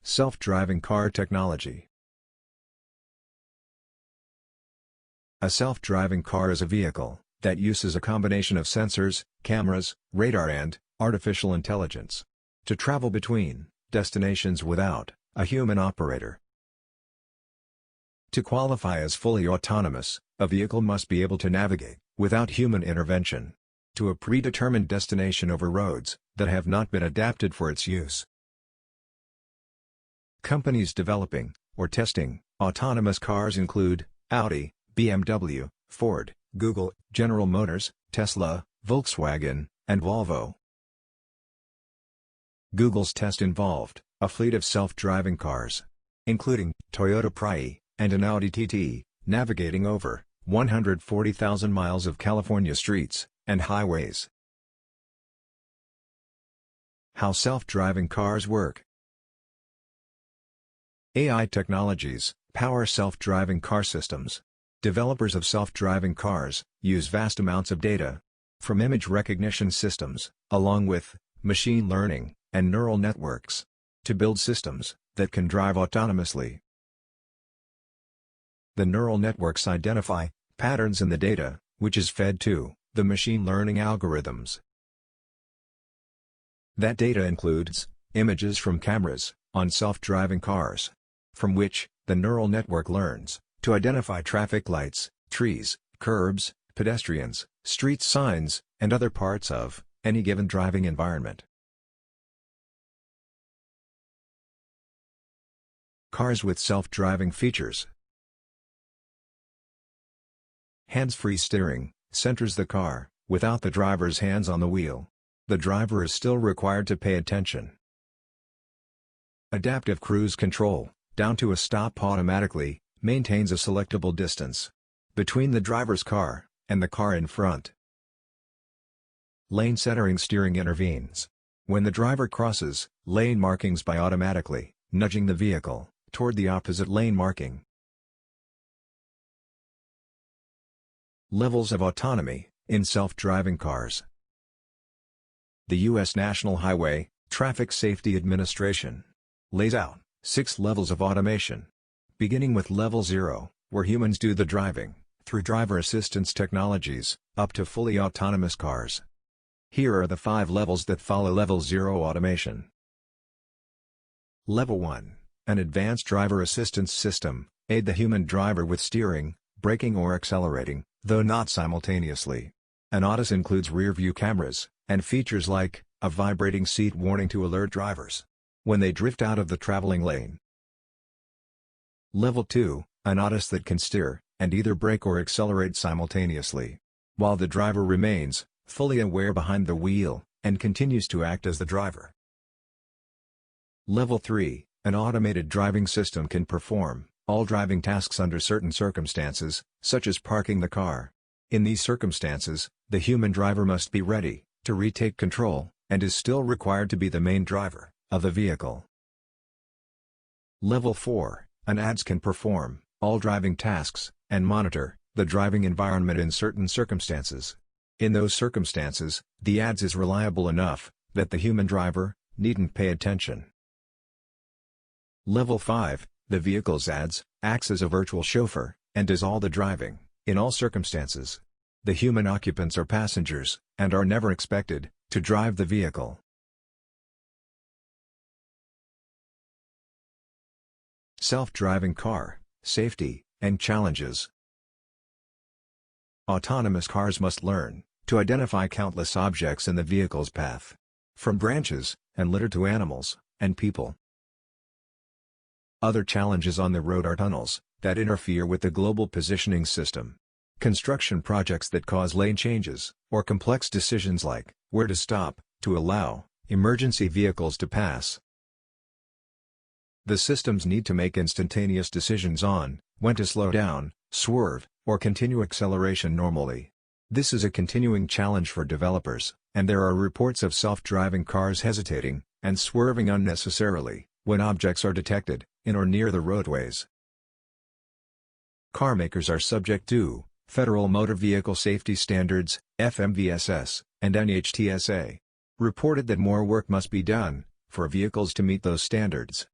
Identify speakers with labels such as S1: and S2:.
S1: Self-driving car technology. A self-driving car is a vehicle that uses a combination of sensors, cameras, radar and artificial intelligence to travel between destinations without a human operator. To qualify as fully autonomous, a vehicle must be able to navigate, without human intervention, to a predetermined destination over roads that have not been adapted for its use. Companies developing or testing autonomous cars include Audi, BMW, Ford, Google, General Motors, Tesla, Volkswagen, and Volvo. Google's test involved a fleet of self-driving cars, including Toyota Prius and an Audi TT, navigating over 140,000 miles of California streets and highways. How self-driving cars work. AI technologies power self-driving car systems. Developers of self-driving cars use vast amounts of data from image recognition systems, along with machine learning and neural networks, to build systems that can drive autonomously. The neural networks identify patterns in the data, which is fed to the machine learning algorithms. That data includes images from cameras on self-driving cars, from which the neural network learns to identify traffic lights, trees, curbs, pedestrians, street signs, and other parts of any given driving environment. Cars with self-driving features. Hands-free steering centers the car, without the driver's hands on the wheel. The driver is still required to pay attention. Adaptive cruise control, down to a stop automatically, maintains a selectable distance between the driver's car and the car in front. Lane centering steering intervenes when the driver crosses lane markings by automatically nudging the vehicle toward the opposite lane marking. Levels of autonomy in self-driving cars. The U.S. National Highway Traffic Safety Administration lays out 6 levels of automation, beginning with Level 0, where humans do the driving, through driver assistance technologies, up to fully autonomous cars. Here are the 5 levels that follow Level 0 automation. Level 1, an advanced driver assistance system, aid the human driver with steering, braking or accelerating, though not simultaneously. An ADAS includes rear-view cameras, and features like a vibrating seat warning to alert drivers when they drift out of the traveling lane. Level 2, an ADAS that can steer and either brake or accelerate simultaneously, while the driver remains fully aware behind the wheel and continues to act as the driver. Level 3, an automated driving system can perform all driving tasks under certain circumstances, such as parking the car. In these circumstances, the human driver must be ready to retake control, and is still required to be the main driver of the vehicle. Level 4, an ADAS can perform all driving tasks and monitor the driving environment in certain circumstances. In those circumstances, the ADAS is reliable enough that the human driver needn't pay attention. Level 5, the vehicle's ADAS acts as a virtual chauffeur and does all the driving in all circumstances. The human occupants are passengers and are never expected to drive the vehicle. Self-driving car safety and challenges. Autonomous cars must learn to identify countless objects in the vehicle's path, from branches and litter to animals and people. Other challenges on the road are tunnels that interfere with the global positioning system, construction projects that cause lane changes, or complex decisions like where to stop to allow emergency vehicles to pass. The systems need to make instantaneous decisions on when to slow down, swerve, or continue acceleration normally. This is a continuing challenge for developers, and there are reports of self-driving cars hesitating and swerving unnecessarily when objects are detected in or near the roadways. Car makers are subject to Federal Motor Vehicle Safety Standards, FMVSS, and NHTSA. Reported that more work must be done for vehicles to meet those standards.